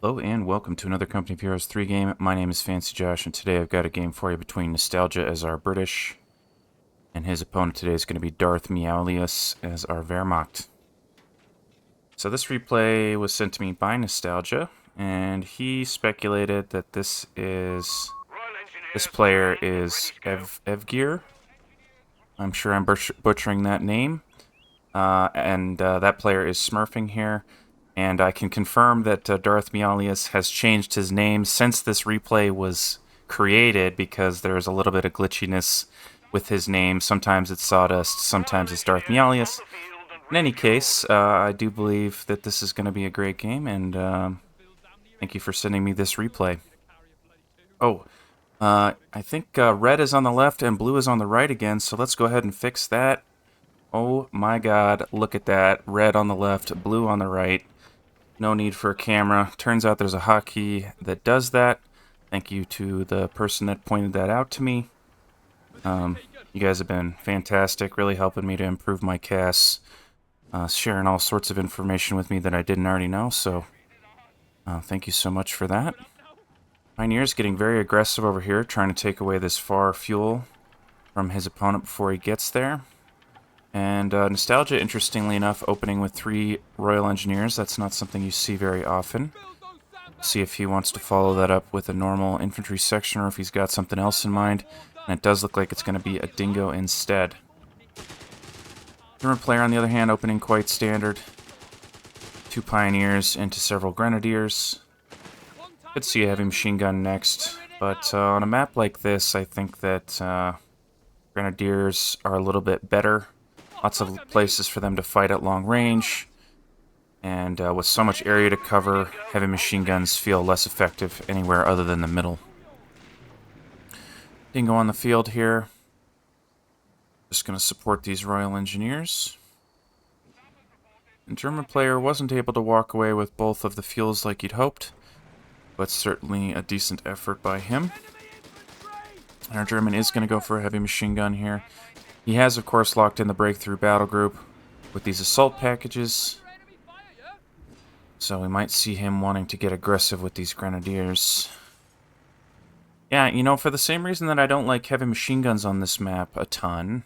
Hello and welcome to another Company of Heroes 3 game. My name is Fancy Josh, and today I've got a game for you between Nostalgia as our British, and his opponent today is going to be Darth Meowlius as our Wehrmacht. So this replay was sent to me by Nostalgia, and he speculated that this player is Evgear. I'm sure I'm butchering that name. That player is smurfing here. And I can confirm that Darth Meowlius has changed his name since this replay was created because there's a little bit of glitchiness with his name. Sometimes it's Sawdust, sometimes it's Darth Meowlius. In any case, I do believe that this is going to be a great game, and thank you for sending me this replay. Oh, I think red is on the left and blue is on the right again, so let's go ahead and fix that. Oh my god, look at that. Red on the left, blue on the right. No need for a camera. Turns out there's a hotkey that does that. Thank you to the person that pointed that out to me. You guys have been fantastic, really helping me to improve my casts, sharing all sorts of information with me that I didn't already know, so thank you so much for that. Pioneer's getting very aggressive over here, trying to take away this far fuel from his opponent before he gets there. And Nostalgia, interestingly enough, opening with 3 Royal Engineers. That's not something you see very often. See if he wants to follow that up with a normal infantry section or if he's got something else in mind. And it does look like it's going to be a Dingo instead. German player, on the other hand, opening quite standard. 2 Pioneers into several Grenadiers. Could see a heavy machine gun next. But on a map like this, I think that Grenadiers are a little bit better. Lots of places for them to fight at long range, and with so much area to cover, heavy machine guns feel less effective anywhere other than the middle. Dingo on the field here. Just going to support these Royal Engineers. And German player wasn't able to walk away with both of the fuels like you'd hoped, but certainly a decent effort by him. And our German is going to go for a heavy machine gun here. He has, of course, locked in the breakthrough battle group with these assault packages. So we might see him wanting to get aggressive with these Grenadiers. Yeah, you know, for the same reason that I don't like heavy machine guns on this map a ton,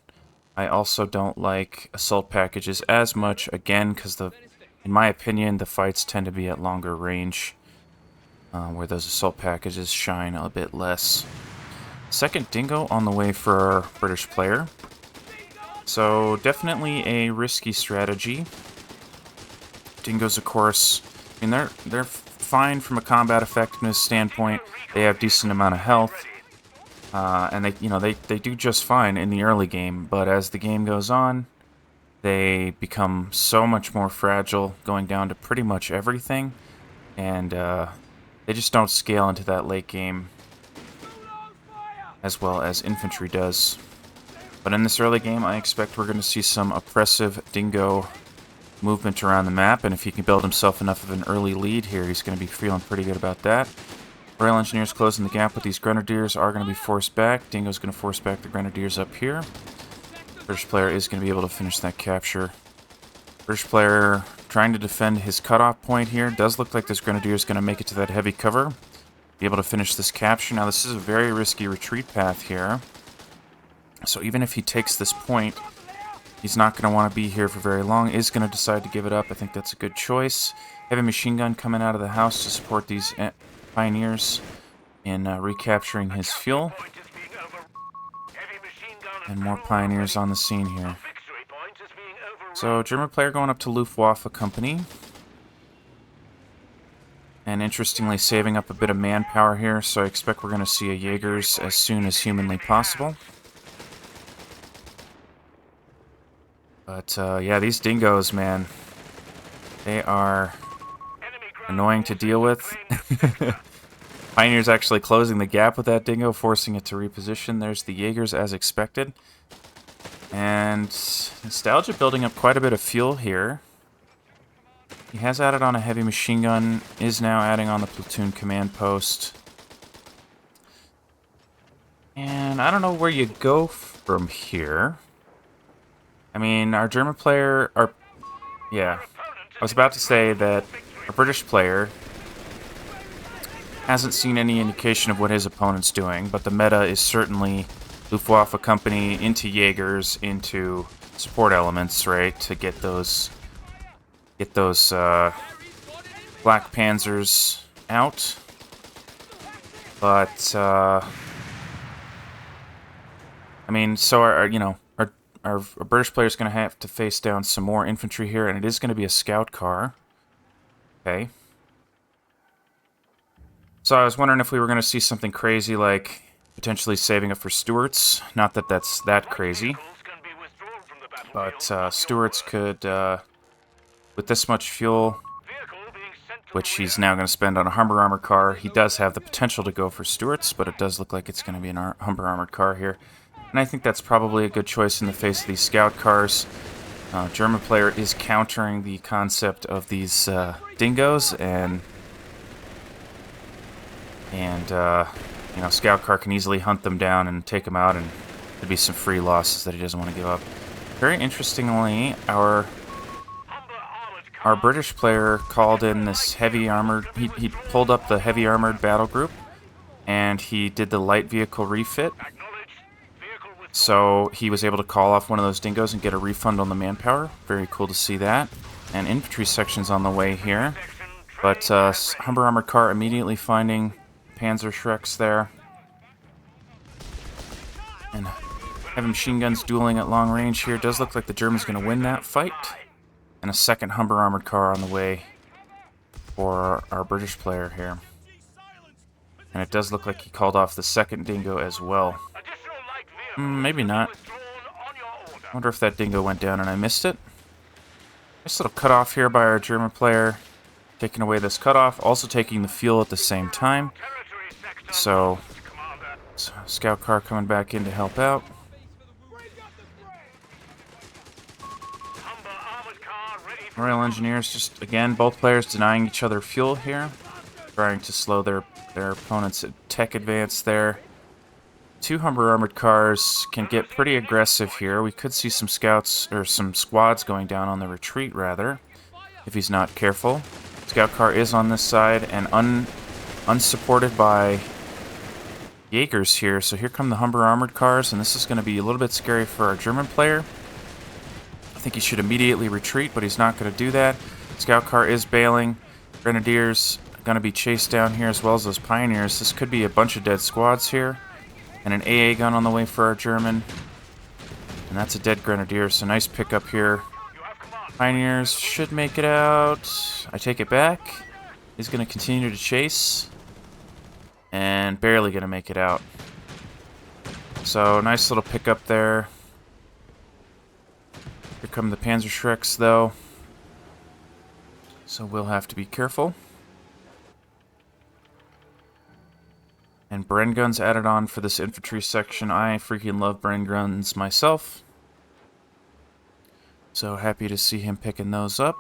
I also don't like assault packages as much, again, because in my opinion, the fights tend to be at longer range, where those assault packages shine a bit less. Second Dingo on the way for our British player. So, definitely a risky strategy. Dingoes, of course, I mean, they're fine from a combat effectiveness standpoint. They have decent amount of health, and they do just fine in the early game. But as the game goes on, they become so much more fragile, going down to pretty much everything, and they just don't scale into that late game as well as infantry does. But in this early game, I expect we're going to see some oppressive Dingo movement around the map, and if he can build himself enough of an early lead here, he's going to be feeling pretty good about that. Royal Engineers closing the gap with these Grenadiers are going to be forced back. Dingo's going to force back the Grenadiers up here. British player is going to be able to finish that capture. British player trying to defend his cutoff point here. Does look like this Grenadier is going to make it to that heavy cover. Be able to finish this capture. Now, this is a very risky retreat path here. So even if he takes this point, he's not going to want to be here for very long. Is going to decide to give it up. I think that's a good choice. Heavy machine gun coming out of the house to support these Pioneers in recapturing his fuel. And more Pioneers on the scene here. So German player going up to Luftwaffe Company. And interestingly saving up a bit of manpower here. So I expect we're going to see a Jaegers as soon as humanly possible. But, yeah, these Dingoes, man, they are annoying to deal with. Pioneer's actually closing the gap with that Dingo, forcing it to reposition. There's the Jaegers as expected. And Nostalgia building up quite a bit of fuel here. He has added on a heavy machine gun, is now adding on the platoon command post. And I don't know where you go from here. I mean, our German player, yeah, I was about to say that our British player hasn't seen any indication of what his opponent's doing, but the meta is certainly Luftwaffe Company into Jaegers into support elements, right, to get those Black Panzers out. But I mean, so our British player is going to have to face down some more infantry here, and it is going to be a scout car. Okay. So I was wondering if we were going to see something crazy like potentially saving up for Stuarts. Not that that's that crazy. But Stuarts could, with this much fuel, which he's now going to spend on a Humber armored car, he does have the potential to go for Stuarts, but it does look like it's going to be an Humber armored car here. And I think that's probably a good choice in the face of these scout cars. German player is countering the concept of these dingoes, and scout car can easily hunt them down and take them out, and there'd be some free losses that he doesn't want to give up. Very interestingly, our British player called in this heavy armored. He pulled up the heavy armored battle group, and he did the light vehicle refit. So he was able to call off one of those dingoes and get a refund on the manpower. Very cool to see that. And infantry section's on the way here. But Humber armored car immediately finding Panzer Shreks there. And heavy machine guns dueling at long range here. Does look like the Germans going to win that fight. And a second Humber armored car on the way for our British player here. And it does look like he called off the second dingo as well. Maybe not. I wonder if that dingo went down and I missed it. Nice little cutoff here by our German player. Taking away this cutoff, also taking the fuel at the same time. So scout car coming back in to help out. Royal Engineers just, again, both players denying each other fuel here. Trying to slow their opponent's tech advance there. Two Humber armored cars can get pretty aggressive here. We could see some scouts, or some squads going down on the retreat, rather, if he's not careful. Scout car is on this side, and unsupported by Jaegers here. So here come the Humber armored cars, and this is going to be a little bit scary for our German player. I think he should immediately retreat, but he's not going to do that. Scout car is bailing. Grenadiers going to be chased down here, as well as those Pioneers. This could be a bunch of dead squads here. And an AA gun on the way for our German. And that's a dead Grenadier, so nice pickup here. Pioneers should make it out. I take it back. He's going to continue to chase. And barely going to make it out. So, nice little pickup there. Here come the Panzer Shreks, though. So we'll have to be careful. And Bren guns added on for this infantry section. I freaking love Bren guns myself. So happy to see him picking those up.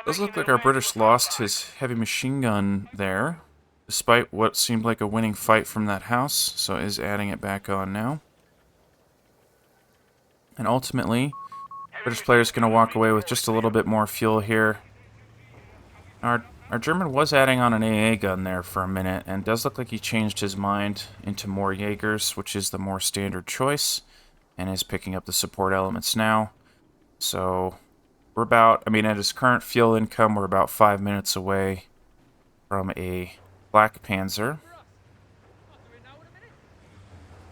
Does look like our British lost his heavy machine gun there, despite what seemed like a winning fight from that house. So is adding it back on now. And ultimately, British player is going to walk away with just a little bit more fuel here. Our German was adding on an AA gun there for a minute, and does look like he changed his mind into more Jaegers, which is the more standard choice, and is picking up the support elements now. So we're about, I mean, at his current fuel income, we're about 5 minutes away from a Black Panzer.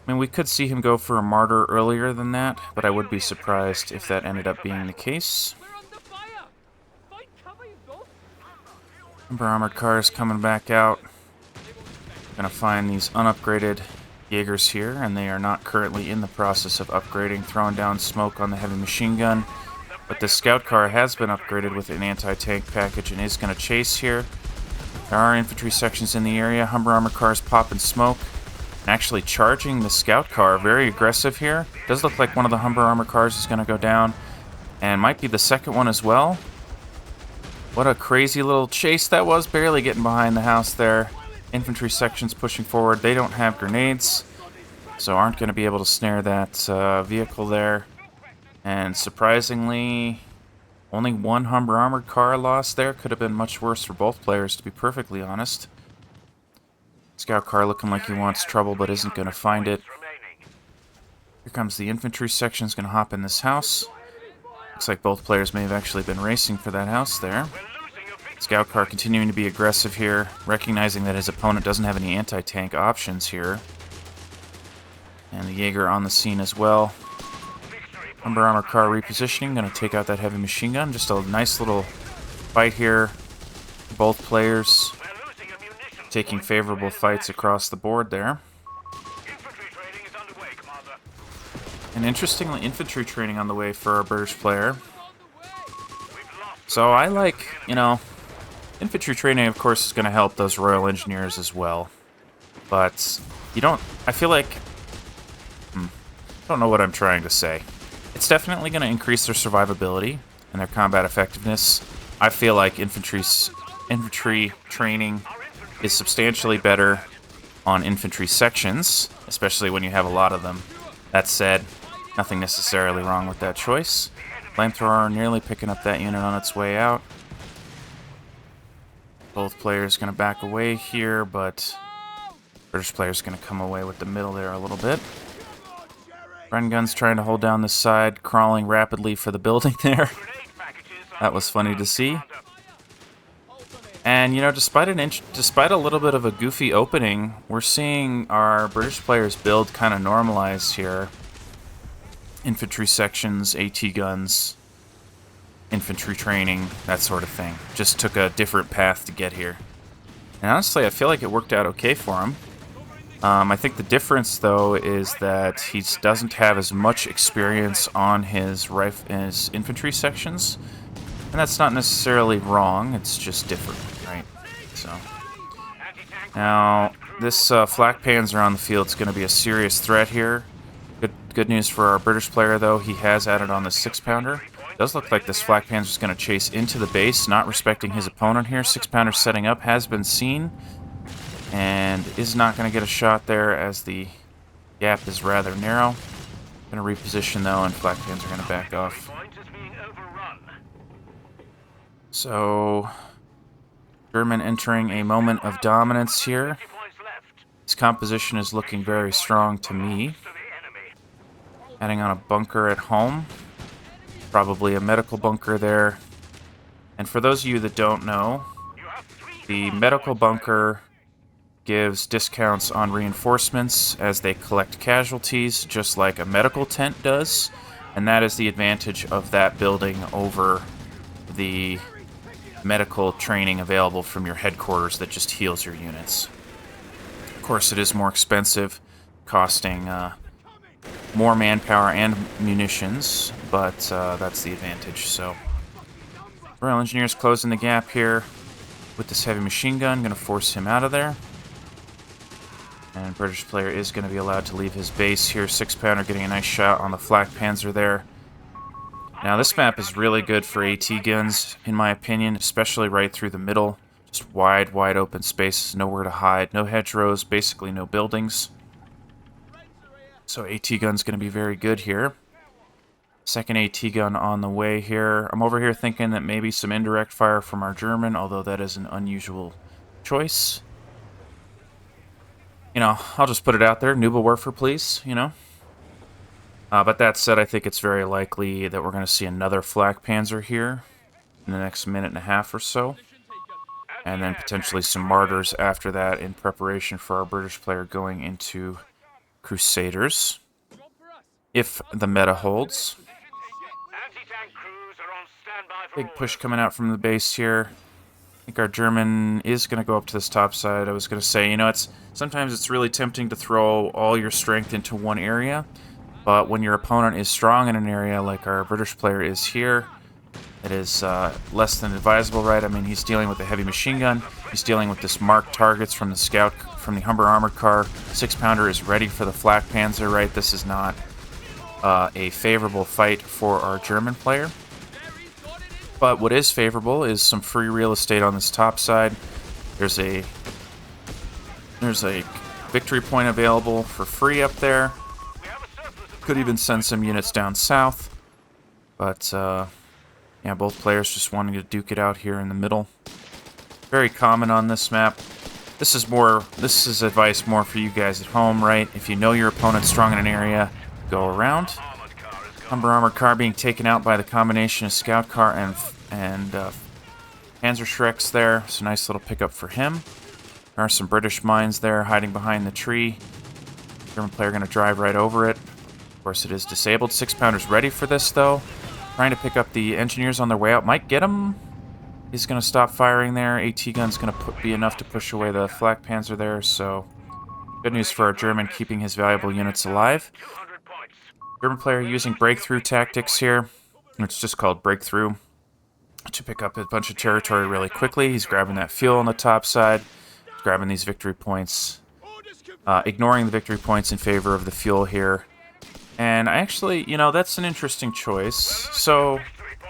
I mean, we could see him go for a Martyr earlier than that, but I would be surprised if that ended up being the case. Humber armored cars coming back out. Gonna find these unupgraded Jaegers here, and they are not currently in the process of upgrading, throwing down smoke on the heavy machine gun. But the scout car has been upgraded with an anti-tank package and is gonna chase here. There are infantry sections in the area. Humber armored cars popping smoke. And actually charging the scout car. Very aggressive here. Does look like one of the Humber armored cars is gonna go down. And might be the second one as well. What a crazy little chase that was, barely getting behind the house there. Infantry sections pushing forward. They don't have grenades, so aren't going to be able to snare that vehicle there. And surprisingly, Only one Humber armored car lost there. Could have been much worse for both players, to be perfectly honest. Scout car looking like he wants trouble, but isn't going to find it. Here comes the infantry section. Is going to hop in this house. Looks like both players may have actually been racing for that house there. Scout car continuing to be aggressive here, recognizing that his opponent doesn't have any anti-tank options here. And the Jaeger on the scene as well. Humber armor car repositioning, going to take out that heavy machine gun. Just a nice little fight here. Both players taking favorable fights across the board there. And interestingly, infantry training on the way for our British player. So I like, infantry training, of course, is going to help those Royal Engineers as well. But you don't, I feel like, I don't know what I'm trying to say. It's definitely going to increase their survivability and their combat effectiveness. I feel like infantry training is substantially better on infantry sections, especially when you have a lot of them. That said, nothing necessarily wrong with that choice. Flamethrower nearly picking up that unit on its way out. Both players going to back away here, but British player's going to come away with the middle there a little bit. Bren gun's trying to hold down this side, crawling rapidly for the building there. That was funny to see. And, despite a little bit of a goofy opening, we're seeing our British players build kind of normalize here. Infantry sections, AT guns, infantry training, that sort of thing. Just took a different path to get here. And honestly, I feel like it worked out okay for him. I think the difference, though, is that he doesn't have as much experience on his infantry sections. And that's not necessarily wrong, it's just different, right? So, now, this flak panzer on the field is going to be a serious threat here. Good news for our British player, though, he has added on the 6-pounder. Does look like this flak panzer is going to chase into the base, not respecting his opponent here. 6-pounder setting up has been seen, and is not going to get a shot there as the gap is rather narrow. Going to reposition, though, and flak panzer are going to back off. So, German entering a moment of dominance here. His composition is looking very strong to me. Adding on a bunker at home. Probably a medical bunker there. And for those of you that don't know, the medical bunker gives discounts on reinforcements as they collect casualties, just like a medical tent does. And that is the advantage of that building over the medical training available from your headquarters that just heals your units. Of course, it is more expensive, costing more manpower and munitions, but that's the advantage. So, Royal Engineers closing the gap here with this heavy machine gun, going to force him out of there. And British player is going to be allowed to leave his base here. 6-pounder getting a nice shot on the flak panzer there. Now, this map is really good for AT guns, in my opinion, especially right through the middle. Just wide open spaces, nowhere to hide, no hedgerows, basically no buildings. So AT gun's going to be very good here. Second AT gun on the way here. I'm over here thinking that maybe some indirect fire from our German, although that is an unusual choice. I'll just put it out there. Nubelwerfer, please, But that said, I think it's very likely that we're going to see another flak panzer here in the next minute and a half or so. And then potentially some martyrs after that in preparation for our British player going into Crusaders, if the meta holds. Big push coming out from the base here. I think our German is going to go up to this top side. I was going to say, sometimes it's really tempting to throw all your strength into one area, but when your opponent is strong in an area like our British player is here, it is less than advisable, right? I mean, he's dealing with a heavy machine gun. He's dealing with this marked targets from the scout, from the Humber armored car. 6-pounder is ready for the flak panzer, right? This is not a favorable fight for our German player. But what is favorable is some free real estate on this top side. There's a victory point available for free up there. Could even send some units down south. But Yeah, both players just wanting to duke it out here in the middle. Very common on this map. This is advice more for you guys at home, right? If you know your opponent's strong in an area, go around. Humber armored car being taken out by the combination of scout car and Panzerschrecks there. So nice little pickup for him. There are some British mines there hiding behind the tree. German player going to drive right over it. Of course, it is disabled. 6-pounders ready for this, though. Trying to pick up the engineers on their way out. Might get him. He's going to stop firing there. AT gun's going to be enough to push away the flak panzer there, so good news for our German, keeping his valuable units alive. German player using breakthrough tactics here. It's just called breakthrough, to pick up a bunch of territory really quickly. He's grabbing that fuel on the top side, grabbing these victory points, ignoring the victory points in favor of the fuel here. And actually, you know, that's an interesting choice. So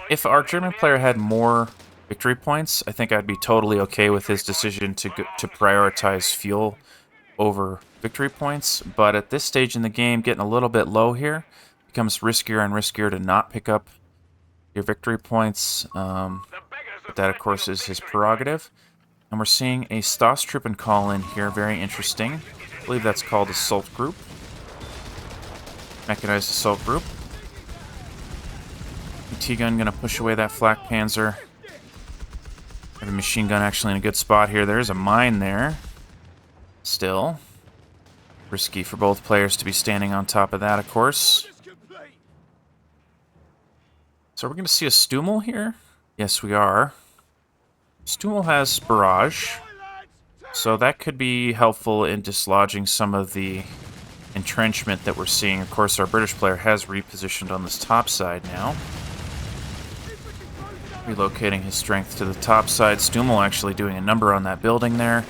if our German player had more victory points, I think I'd be totally okay with his decision to prioritize fuel over victory points. But at this stage in the game, getting a little bit low here, becomes riskier and riskier to not pick up your victory points. But that, of course, is his prerogative. And we're seeing a Stoßtruppen call in here, very interesting. I believe that's called Assault Group. Mechanized Assault Group. T-gun gonna push away that flak panzer. Have a machine gun actually in a good spot here. There's a mine there. Still. Risky for both players to be standing on top of that, of course. So we're going to see a Stummel here? Yes, we are. Stummel has barrage. So that could be helpful in dislodging some of the entrenchment that we're seeing. Of course, our British player has repositioned on this top side now. Relocating his strength to the top side. Stummel actually doing a number on that building there.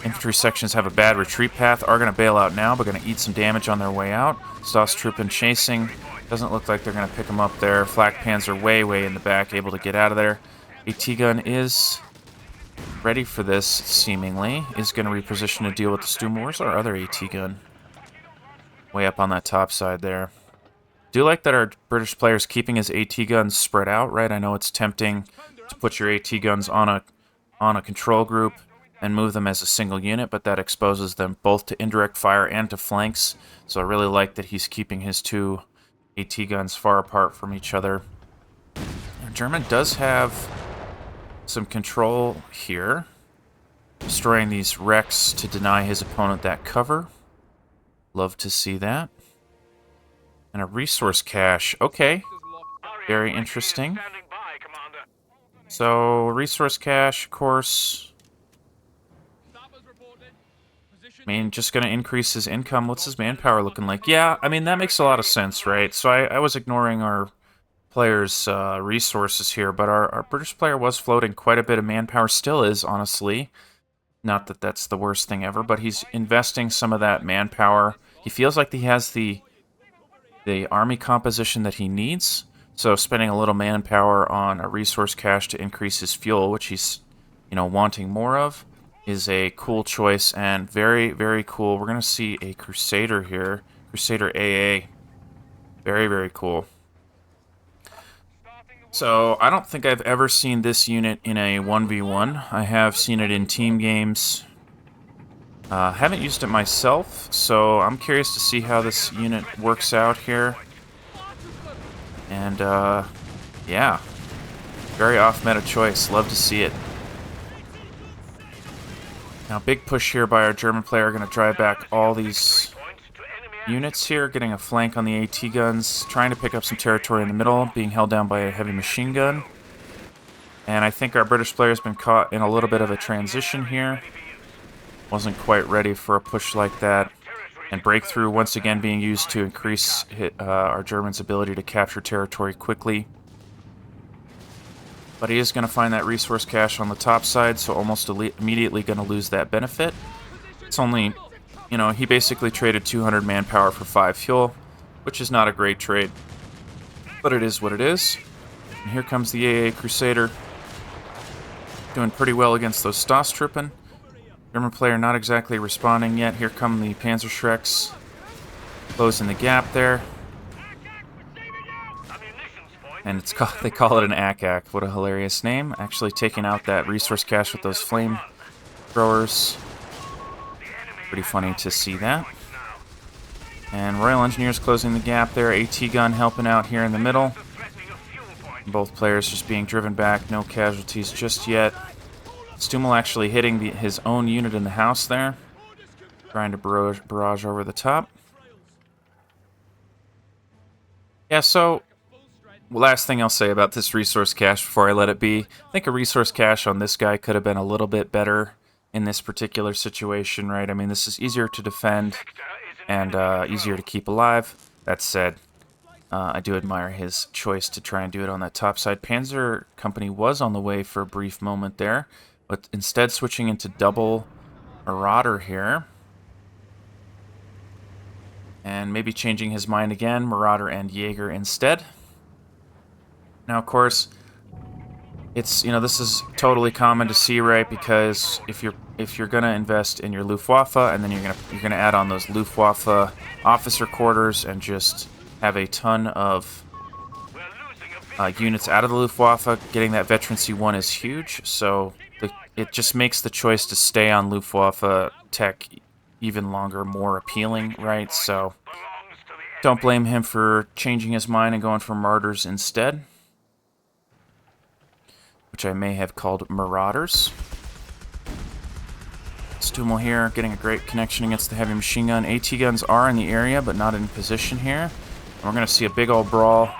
Infantry sections have a bad retreat path. Are going to bail out now, but going to eat some damage on their way out. Stoßtruppen chasing. Doesn't look like they're going to pick him up there. Flak panzer way in the back, able to get out of there. AT gun is ready for this, seemingly. Is going to reposition to deal with the Stummel. Where's our other AT gun? Way up on that top side there. Do like that our British player is keeping his AT guns spread out, right? I know it's tempting to put your AT guns on a control group and move them as a single unit, but that exposes them both to indirect fire and to flanks. So I really like that he's keeping his two AT guns far apart from each other. Our German does have some control here, destroying these wrecks to deny his opponent that cover. Love to see that. And a resource cache. Okay. Very interesting. So, resource cache, of course. I mean, just going to increase his income. What's his manpower looking like? Yeah, I mean, that makes a lot of sense, right? So I was ignoring our player's resources here, but our British player was floating quite a bit of manpower. Still is, honestly. Not that that's the worst thing ever, but he's investing some of that manpower. He feels like he has the army composition that he needs, so spending a little manpower on a resource cache to increase his fuel, which he's, you know, wanting more of, is a cool choice, and very cool. We're going to see a Crusader here, Crusader AA. Very cool. So, I don't think I've ever seen this unit in a 1v1. I have seen it in team games. Haven't used it myself, so I'm curious to see how this unit works out here. And, yeah. Very off-meta choice. Love to see it. Now, big push here by our German player. Going to drive back all these units here, getting a flank on the AT guns, trying to pick up some territory in the middle, being held down by a heavy machine gun. And I think our British player has been caught in a little bit of a transition here. Wasn't quite ready for a push like that. And breakthrough once again being used to increase our Germans' ability to capture territory quickly. But he is going to find that resource cache on the top side, so almost immediately going to lose that benefit. It's only, you know, he basically traded 200 manpower for 5 fuel, which is not a great trade. But it is what it is. And here comes the AA Crusader. Doing pretty well against those Stoßtruppen. German player not exactly responding yet. Here come the Panzerschrecks. Closing the gap there. And they call it an ACAC. What a hilarious name. Actually taking out that resource cache with those flame throwers. Pretty funny to see that. And Royal Engineers closing the gap there. AT gun helping out here in the middle. Both players just being driven back. No casualties just yet. Stummel actually hitting his own unit in the house there. Trying to barrage over the top. Yeah, so last thing I'll say about this resource cache before I let it be. I think a resource cache on this guy could have been a little bit better in this particular situation, right? I mean, this is easier to defend and easier to keep alive. That said, I do admire his choice to try and do it on that top side. Panzer Company was on the way for a brief moment there, but instead switching into double Marauder here. And maybe changing his mind again, Marauder and Jaeger instead. Now, of course, it's, you know, this is totally common to see, right? Because if you're gonna invest in your Luftwaffe, and then you're gonna add on those Luftwaffe officer quarters and just have a ton of units out of the Luftwaffe, getting that veterancy 1 is huge. So it just makes the choice to stay on Luftwaffe tech even longer, more appealing, right? So don't blame him for changing his mind and going for Martyrs instead, which I may have called Marauders. Stummel here, getting a great connection against the heavy machine gun. AT guns are in the area, but not in position here. And we're going to see a big old brawl.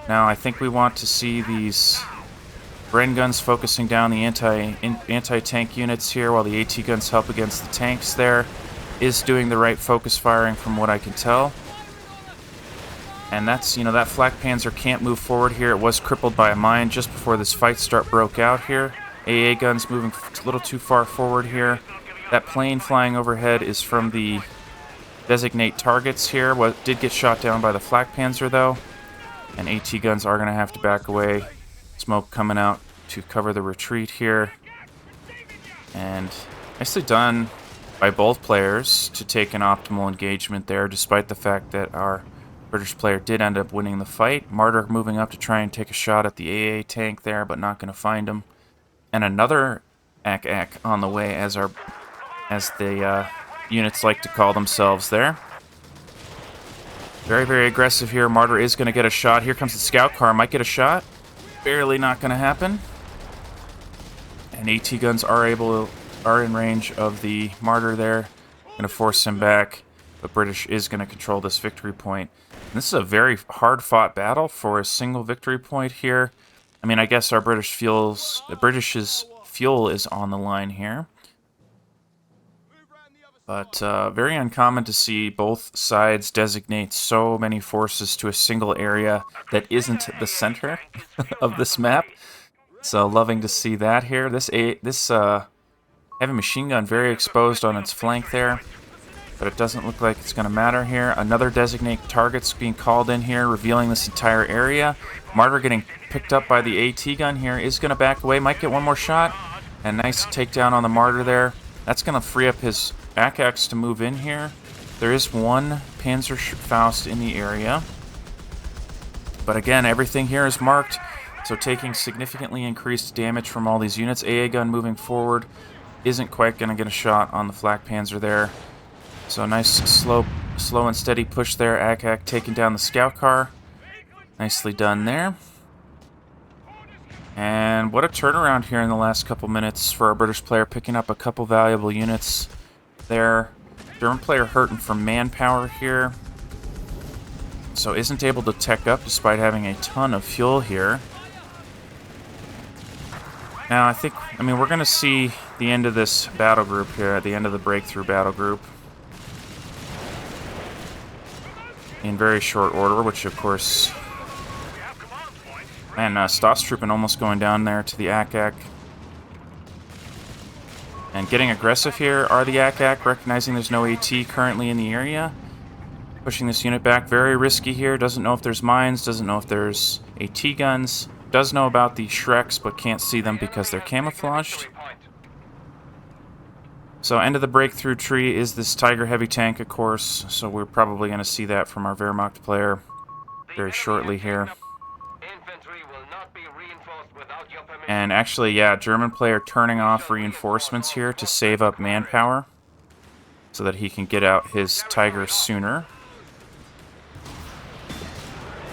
Now, I think we want to see these Bren guns focusing down the anti-tank units here, while the AT guns help against the tanks there. Is doing the right focus firing from what I can tell. And that's, you know, that Flak Panzer can't move forward here. It was crippled by a mine just before this fight broke out here. AA guns moving a little too far forward here. That plane flying overhead is from the designate targets here. What did get shot down by the Flak Panzer though. And AT guns are going to have to back away. Smoke coming out to cover the retreat here. And nicely done by both players to take an optimal engagement there, despite the fact that our British player did end up winning the fight. Martyr moving up to try and take a shot at the AA tank there, but not going to find him. And another ACAC on the way, as the units like to call themselves there. Very, very aggressive here. Martyr is going to get a shot. Here comes the scout car. Might get a shot. Barely not going to happen. And AT guns are in range of the Martyr there. Going to force him back. But British is going to control this victory point. And this is a very hard-fought battle for a single victory point here. I mean, I guess our British's fuel is on the line here. But very uncommon to see both sides designate so many forces to a single area that isn't the center of this map. So loving to see that here. This heavy machine gun very exposed on its flank there. But it doesn't look like it's going to matter here. Another designate target's being called in here, revealing this entire area. Martyr getting picked up by the AT gun here. Is going to back away. Might get one more shot. And nice takedown on the Martyr there. That's going to free up his ACACs to move in here. There is one Panzerfaust in the area. But again, everything here is marked. So taking significantly increased damage from all these units. AA gun moving forward. Isn't quite going to get a shot on the Flak Panzer there. So nice slow and steady push there. ACAC taking down the scout car. Nicely done there. And what a turnaround here in the last couple minutes for our British player, picking up a couple valuable units there. German player hurting from manpower here. So isn't able to tech up despite having a ton of fuel here. Now I mean, we're going to see the end of this battle group here, at the end of the breakthrough battle group, in very short order, which of course... And Stosstrooping almost going down there to the ACAC. And getting aggressive here are the ACAC, recognizing there's no AT currently in the area. Pushing this unit back, very risky here. Doesn't know if there's mines, doesn't know if there's AT guns. Does know about the Shreks, but can't see them because they're camouflaged. So end of the breakthrough tree is this Tiger heavy tank, of course. So we're probably going to see that from our Wehrmacht player very shortly here. And actually, yeah, German player turning off reinforcements here to save up manpower so that he can get out his Tiger sooner.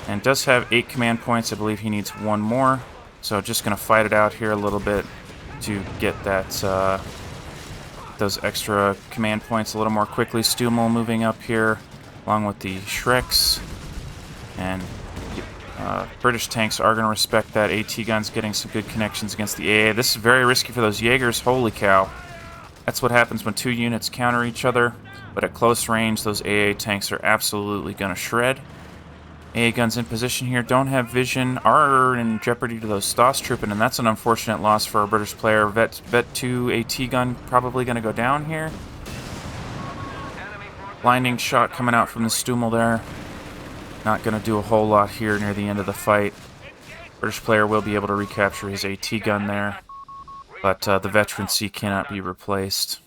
And does have 8 command points. I believe he needs 1 more. So just going to fight it out here a little bit to get that those extra command points a little more quickly. Stummel moving up here along with the Shreks. And British tanks are going to respect that. AT guns getting some good connections against the AA. This is very risky for those Jaegers. Holy cow. That's what happens when 2 units counter each other. But at close range, those AA tanks are absolutely going to shred. AA guns in position here, don't have vision, are in jeopardy to those Stoss trooping, and that's an unfortunate loss for a British player. Vet 2 AT gun probably going to go down here. Blinding shot coming out from the Stummel there. Not going to do a whole lot here near the end of the fight. British player will be able to recapture his AT gun there, but the Veteran C cannot be replaced.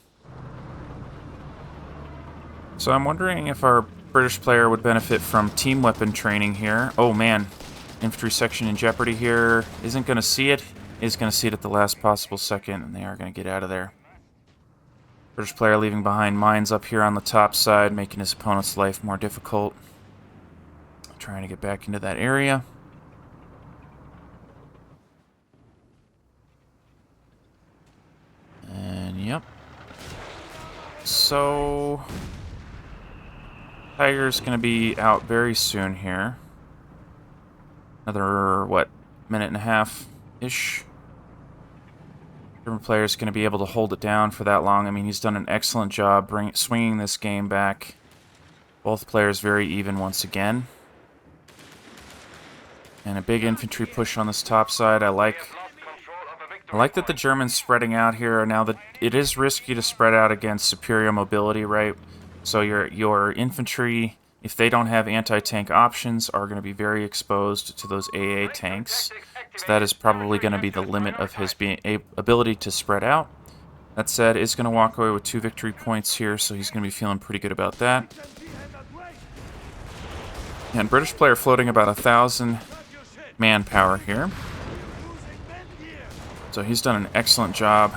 So I'm wondering if our British player would benefit from team weapon training here. Oh man, infantry section in jeopardy here. Isn't going to see it. Is going to see it at the last possible second, and they are going to get out of there. British player leaving behind mines up here on the top side, making his opponent's life more difficult. Trying to get back into that area. And yep. So Tiger's going to be out very soon here. Another, what, minute and a half-ish. German player's going to be able to hold it down for that long. I mean, he's done an excellent job swinging this game back. Both players very even once again. And a big infantry push on this top side. I like that the Germans spreading out here. Now that it is risky to spread out against superior mobility, right? So your infantry, if they don't have anti-tank options, are going to be very exposed to those AA tanks. So that is probably going to be the limit of his ability to spread out. That said, is going to walk away with 2 victory points here, so he's going to be feeling pretty good about that. And British player floating about 1,000 manpower here. So he's done an excellent job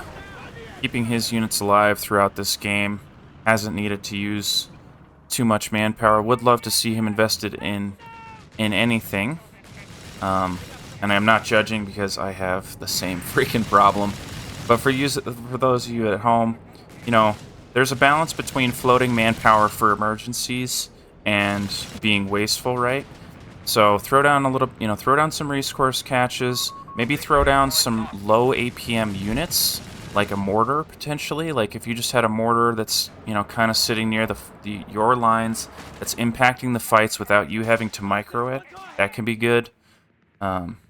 keeping his units alive throughout this game. Hasn't needed to use too much manpower. Would love to see him invested in anything. And I'm not judging because I have the same freaking problem. But for those of you at home, you know, there's a balance between floating manpower for emergencies and being wasteful, right? So throw down a little, throw down some resource caches. Maybe throw down some low APM units, like a mortar potentially. Like if you just had a mortar that's, kind of sitting near your lines, that's impacting the fights without you having to micro it. That can be good.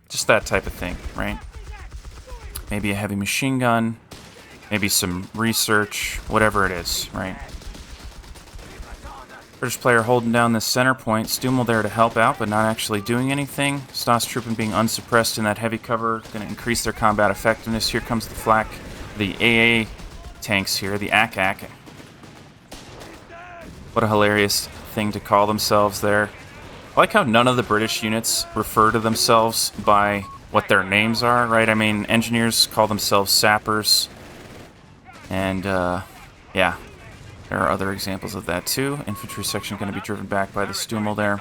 Just that type of thing, right? Maybe a heavy machine gun, maybe some research, whatever it is, right? British player holding down this center point. Stummel there to help out, but not actually doing anything. Stoss trooping being unsuppressed in that heavy cover, going to increase their combat effectiveness. Here comes the flak, the AA tanks here, the AK. What a hilarious thing to call themselves there. I like how none of the British units refer to themselves by what their names are, right? I mean, engineers call themselves sappers. And, yeah. There are other examples of that too. Infantry section going to be driven back by the Stummel there.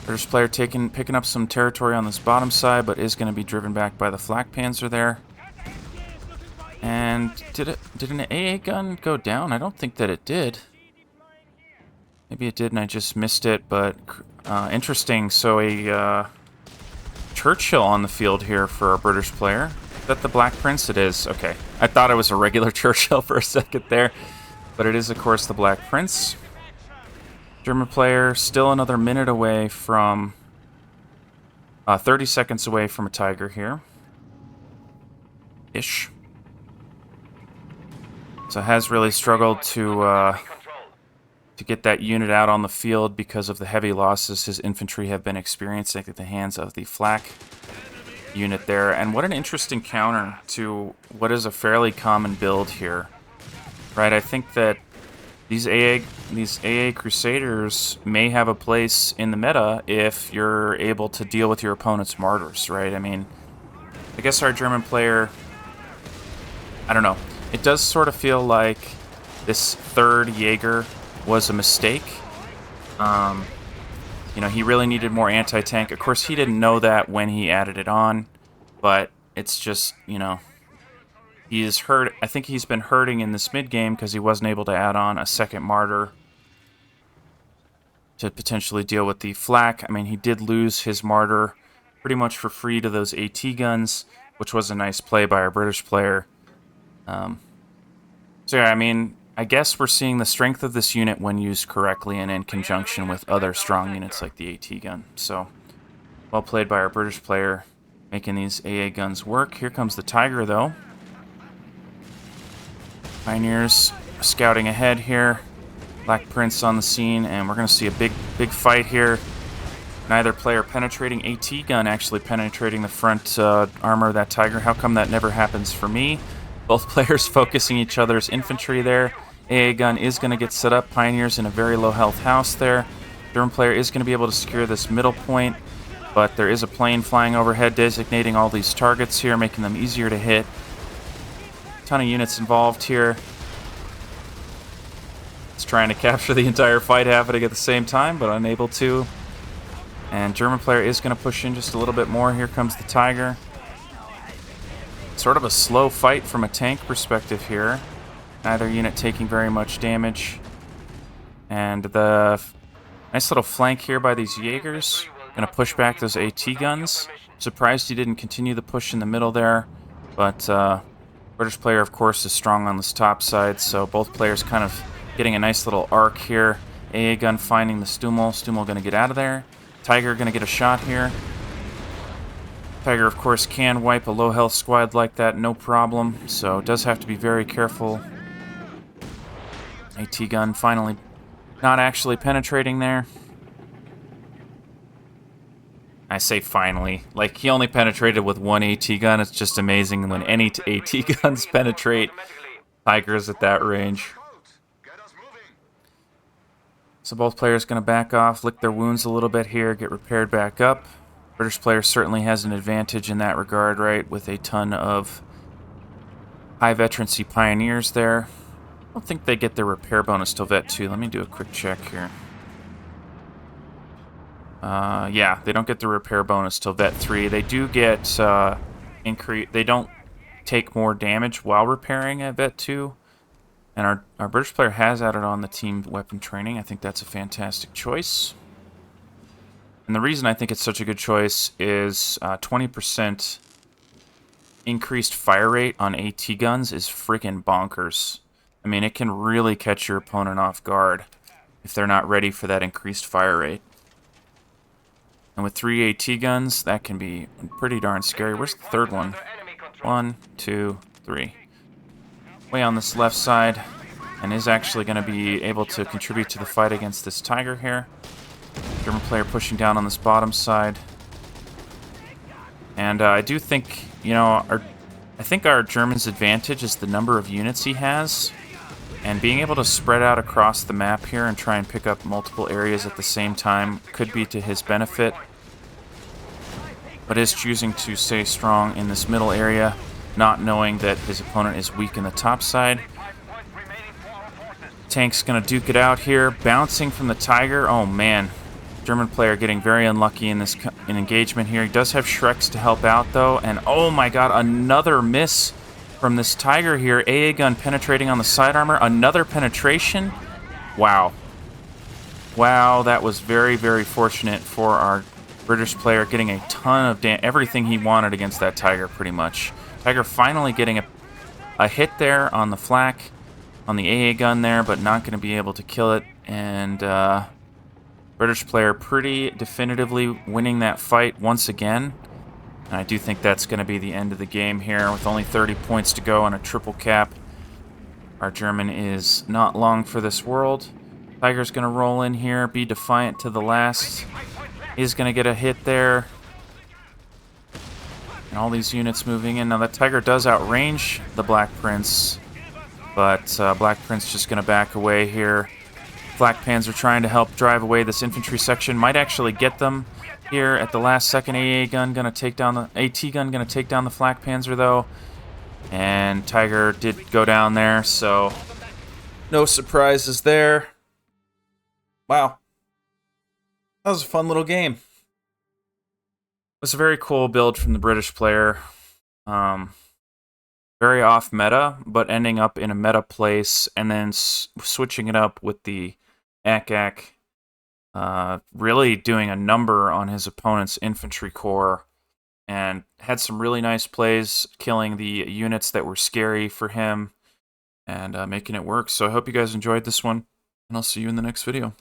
British player picking up some territory on this bottom side, but is going to be driven back by the flak panzer there. And did an AA gun go down? I don't think that it did. Maybe it did and I just missed it, but interesting. So a Churchill on the field here for a British player. Is that the Black Prince? It is. Okay. I thought it was a regular Churchill for a second there. But it is, of course, the Black Prince. German player still another minute away from... 30 seconds away from a Tiger here. Ish. So has really struggled to get that unit out on the field because of the heavy losses his infantry have been experiencing at the hands of the flak unit there. And what an interesting counter to what is a fairly common build here, right? I think that these AA Crusaders may have a place in the meta if you're able to deal with your opponent's martyrs, right? I mean, I guess our German player, I don't know. It does sort of feel like this third Jaeger was a mistake. You know, he really needed more anti-tank. Of course, he didn't know that when he added it on, but it's just, you know, he is hurt. I think he's been hurting in this mid-game because he wasn't able to add on a second martyr to potentially deal with the flak. I mean, he did lose his martyr pretty much for free to those AT guns, which was a nice play by our British player. So yeah, I mean, I guess we're seeing the strength of this unit when used correctly and in conjunction with other strong units like the AT gun. So, well played by our British player, making these AA guns work. Here comes the Tiger, though. Pioneers scouting ahead here. Black Prince on the scene, and we're going to see a big fight here. Neither player penetrating. AT gun actually penetrating the front armor of that Tiger. How come that never happens for me? Both players focusing each other's infantry there. AA gun is going to get set up. Pioneers in a very low health house there. German player is going to be able to secure this middle point, but there is a plane flying overhead designating all these targets here, making them easier to hit. Ton of units involved here. It's trying to capture the entire fight happening at the same time, but unable to. And German player is going to push in just a little bit more. Here comes the Tiger. Sort of a slow fight from a tank perspective here. Neither unit taking very much damage. And the nice little flank here by these Jaegers. Going to push back those AT guns. Surprised he didn't continue the push in the middle there. But British player, of course, is strong on this top side. So both players kind of getting a nice little arc here. AA gun finding the Stummel. Stummel going to get out of there. Tiger going to get a shot here. Tiger, of course, can wipe a low-health squad like that, no problem, so does have to be very careful. AT gun finally not actually penetrating there. I say finally. Like, he only penetrated with one AT gun. It's just amazing when any AT guns penetrate. Tiger's at that range. So both players going to back off, lick their wounds a little bit here, get repaired back up. British player certainly has an advantage in that regard, right, with a ton of high veterancy pioneers there. I don't think they get their repair bonus till Vet 2. Let me do a quick check here. Yeah, they don't get the repair bonus till Vet 3. They do get they don't take more damage while repairing at Vet 2. And our British player has added on the team weapon training. I think that's a fantastic choice. And the reason I think it's such a good choice is 20% increased fire rate on AT guns is freaking bonkers. I mean, it can really catch your opponent off guard if they're not ready for that increased fire rate. And with 3 AT guns, that can be pretty darn scary. Where's the third one? 1, 2, 3. Way on this left side, and is actually going to be able to contribute to the fight against this Tiger here. German player pushing down on this bottom side. And I do think, you know, I think our German's advantage is the number of units he has. And being able to spread out across the map here and try and pick up multiple areas at the same time could be to his benefit. But is choosing to stay strong in this middle area, not knowing that his opponent is weak in the top side. Tank's going to duke it out here, bouncing from the Tiger. Oh, man. German player getting very unlucky in this engagement here. He does have Shreks to help out, though. And, oh, my God, another miss from this Tiger here. AA gun penetrating on the side armor. Another penetration. Wow. Wow, that was very, very fortunate for our British player, getting a ton of everything he wanted against that Tiger, pretty much. Tiger finally getting a hit there on the flak, on the AA gun there, but not going to be able to kill it. And British player pretty definitively winning that fight once again. And I do think that's going to be the end of the game here with only 30 points to go on a triple cap. Our German is not long for this world. Tiger's going to roll in here, be defiant to the last. He's going to get a hit there. And all these units moving in. Now that Tiger does outrange the Black Prince, but Black Prince just going to back away here. Flak Panzer trying to help drive away this infantry section. Might actually get them. here at the last second. AA gun gonna take down the AT gun, gonna take down the flak panzer though, and Tiger did go down there, so no surprises there. Wow, that was a fun little game. It was a very cool build from the British player. Very off meta, but ending up in a meta place and then switching it up with the AK. Really doing a number on his opponent's infantry corps, and had some really nice plays, killing the units that were scary for him, and making it work. So I hope you guys enjoyed this one, and I'll see you in the next video.